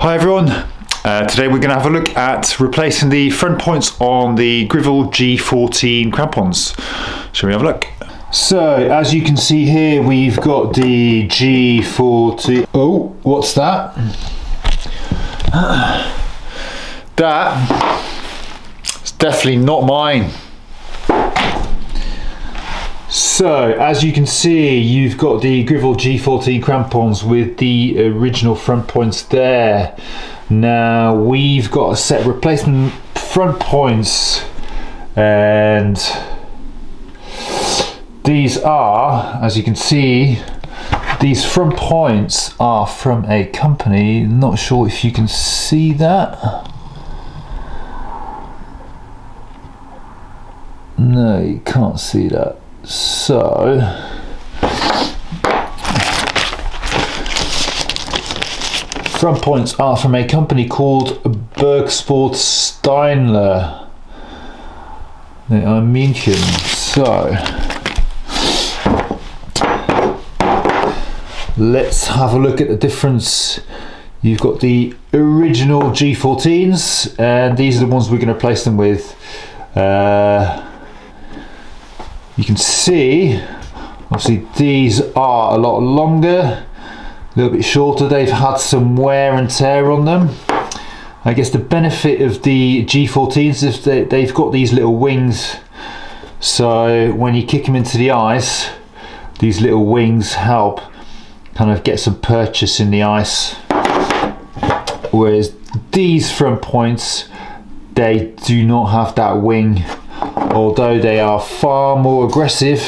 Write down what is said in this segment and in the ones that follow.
Hi everyone, today we're going to have a look at replacing the front points on the Grivel G14 crampons. Shall we have a look? So as you can see here, we've got the G14. Oh, what's that? That's definitely not mine. So as you can see, you've got the Grivel G14 crampons with the original front points there. Now we've got a set replacement front points, and these are, as you can see, these front points are from a company. Not sure if you can see that. No, you can't see that. So front points are from a company called Bergsport-Steinle. They are München. So let's have a look at the difference. You've got the original G14s, and these are the ones we're going to replace them with. You can see, obviously these are a lot longer, a little bit shorter. They've had some wear and tear on them. I guess the benefit of the G14s is that they've got these little wings, so when you kick them into the ice, these little wings help kind of get some purchase in the ice, whereas these front points, they do not have that wing, although they are far more aggressive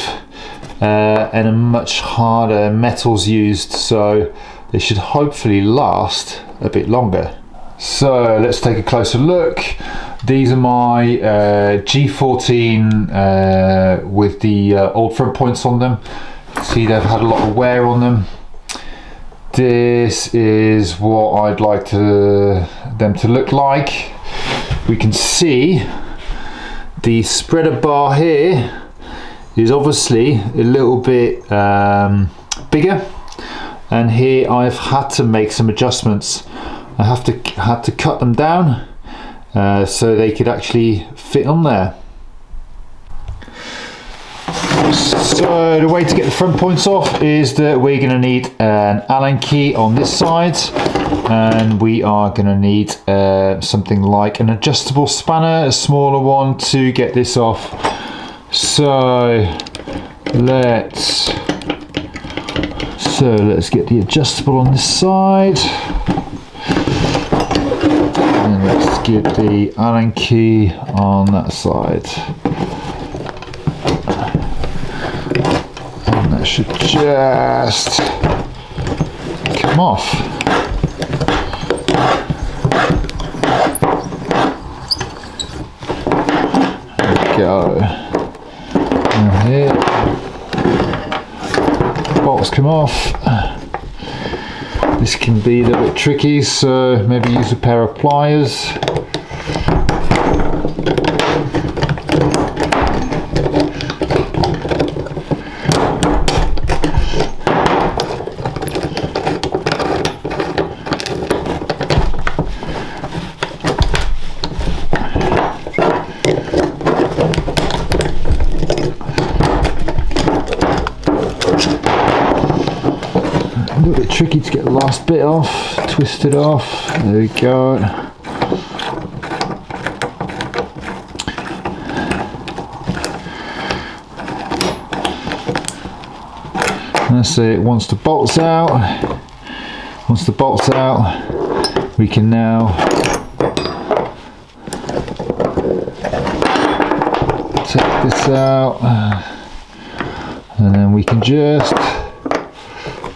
and a much harder metals used, so they should hopefully last a bit longer. So let's take a closer look. These are my G14 with the old front points on them. See, they've had a lot of wear on them. This is what I'd like them to look like. We can see the spreader bar here is obviously a little bit bigger, and here I've had to make some adjustments. I had to cut them down so they could actually fit on there. So the way to get the front points off is that we're going to need an Allen key on this side, and we are going to need something like an adjustable spanner, a smaller one, to get this off. So let's get the adjustable on this side, and let's get the Allen key on that side. That should just come off. There we go. Now here, bolts come off. This can be a little bit tricky, so maybe use a pair of pliers. A little bit tricky to get the last bit off, twist it off. There we go. That's it. Once the bolt's out, we can now take this out, and then we can just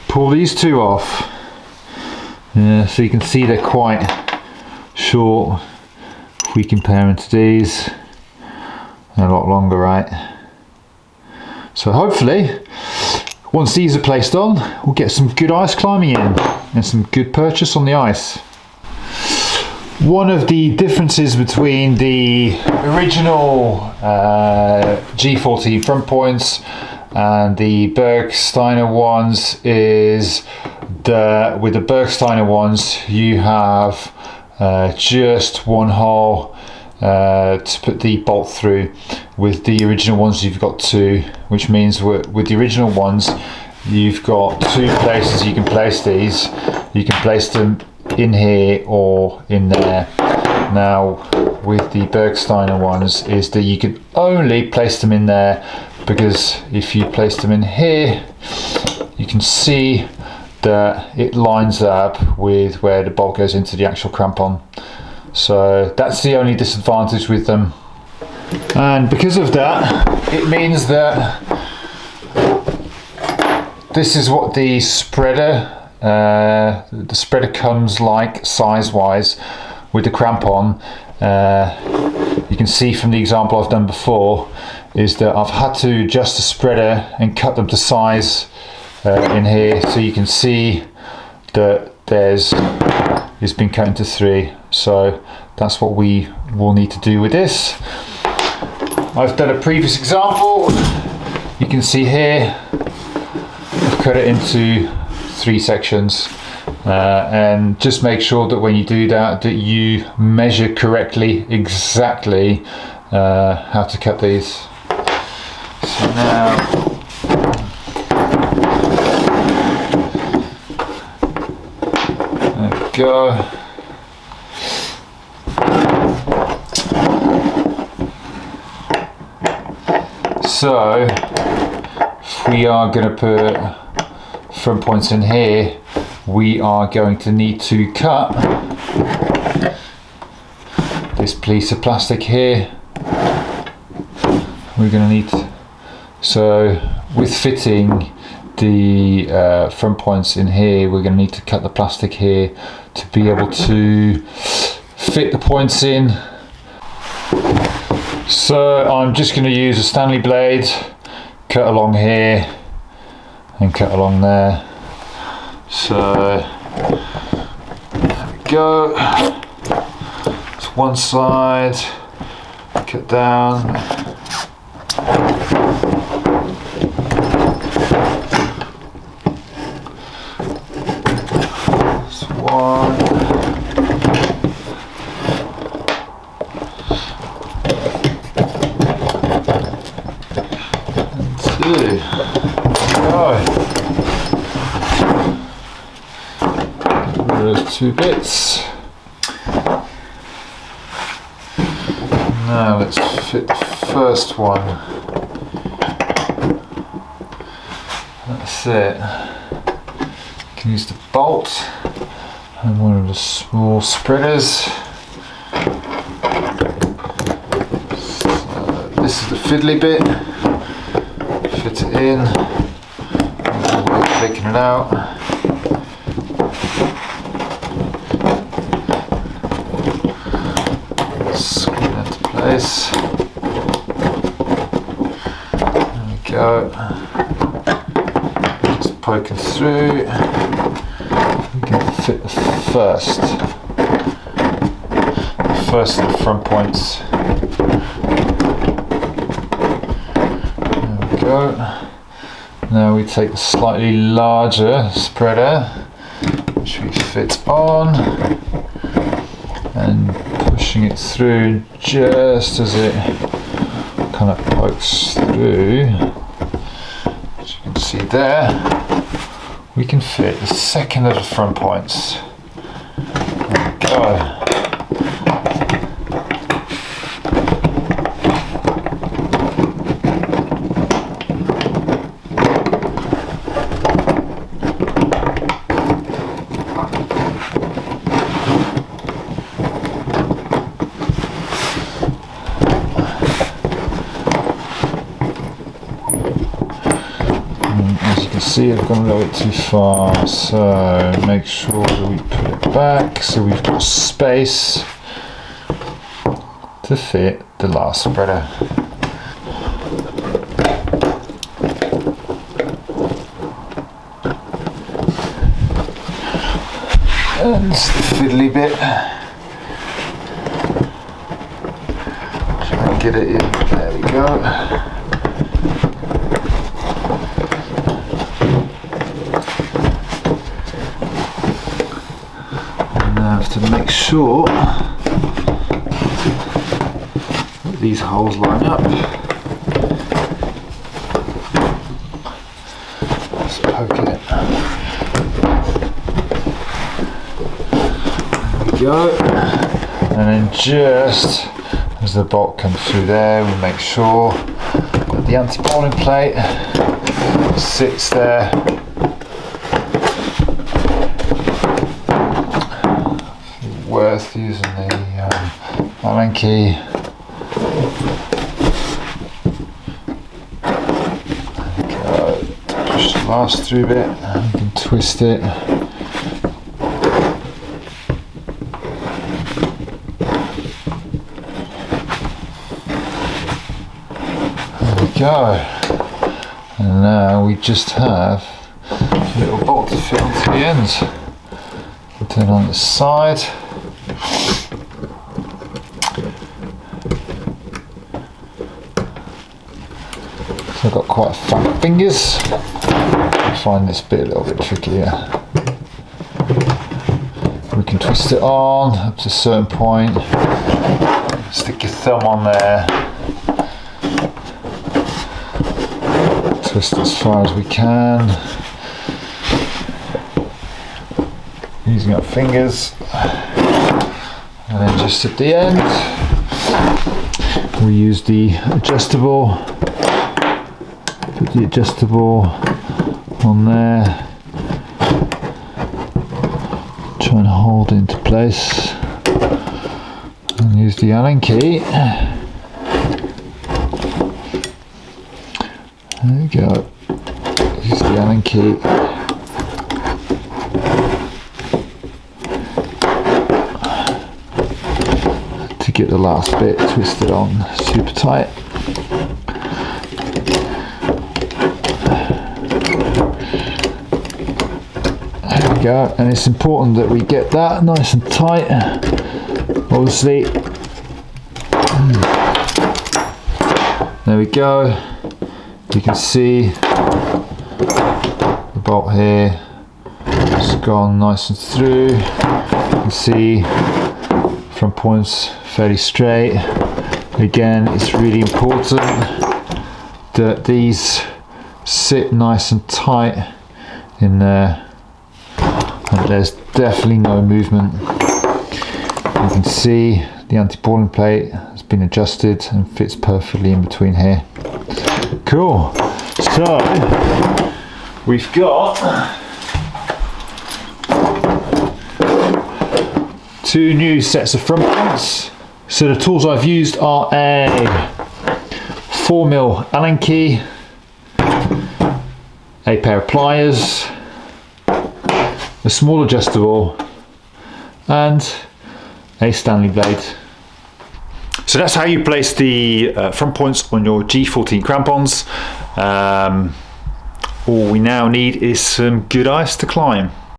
pull these two off. Yeah, so you can see they're quite short. If we compare them to these, they're a lot longer, right? So hopefully, once these are placed on, we'll get some good ice climbing in and some good purchase on the ice. One of the differences between the original G14 front points and the Bergsport-Steinle ones is with the Bergsport-Steinle ones, you have just one hole to put the bolt through. With the original ones you've got two, which means with the original ones you've got two places you can place these. You can place them in here or in there. Now with the Bergsport-Steinle ones is that you can only place them in there, because if you place them in here you can see that it lines up with where the bolt goes into the actual crampon. So that's the only disadvantage with them, and because of that it means that this is what the spreader comes like size wise with the crampon. You can see from the example I've done before is that I've had to adjust the spreader and cut them to size in here, so you can see that it's been cut into 3. So that's what we will need to do with this. I've done a previous example. You can see here I've cut it into 3 sections, and just make sure that when you do that you measure correctly exactly how to cut these. So now go. So if we are going to put front points in here, we are going to need to cut this piece of plastic here. We're going to need, so with fitting the front points in here, we're going to need to cut the plastic here to be able to fit the points in. So I'm just going to use a Stanley blade, cut along here and cut along there. So there we go. It's one side, cut down. Those 2 bits. Now let's fit the first one. That's it. You can use the bolt and one of the small spreaders. So this is the fiddly bit. Fit it in. Taking it out. Screw that into place. There we go. Just poking through. We can fit the first of the front points. There we go. Now we take the slightly larger spreader, which we fit on, and pushing it through just as it kind of pokes through. As you can see there, we can fit the second of the front points. There we go. See, I've gone a little bit too far, so make sure that we put it back so we've got space to fit the last spreader. And it's the fiddly bit. Try and get it in. There we go. to make sure that these holes line up. Let's poke it. There we go. And then just as the bolt comes through there, we make sure that the anti-bowling plate sits there. Worth using the Allen key. Go. Push the last through bit, and you can twist it. There we go. And now we just have a little bolt to fit onto the ends. Turn on the side. So I've got quite fat fingers. I find this bit a little bit trickier. We can twist it on up to a certain point. Stick your thumb on there. Twist as far as we can. Using our fingers. And then just at the end, we use the adjustable. Put the adjustable on there, try and hold it into place, and use the Allen key. There we go. Use the Allen key. To get the last bit twisted on super tight. Go. And it's important that we get that nice and tight. Obviously, there we go. You can see the bolt here. It's gone nice and through. You can see front points fairly straight. Again, it's really important that these sit nice and tight in there. And there's definitely no movement. You can see the anti-balling plate has been adjusted and fits perfectly in between here. Cool. So we've got two new sets of front points. So the tools I've used are a 4mm Allen key, a pair of pliers, a small adjustable, and a Stanley blade. So that's how you place the front points on your G14 crampons. All we now need is some good ice to climb.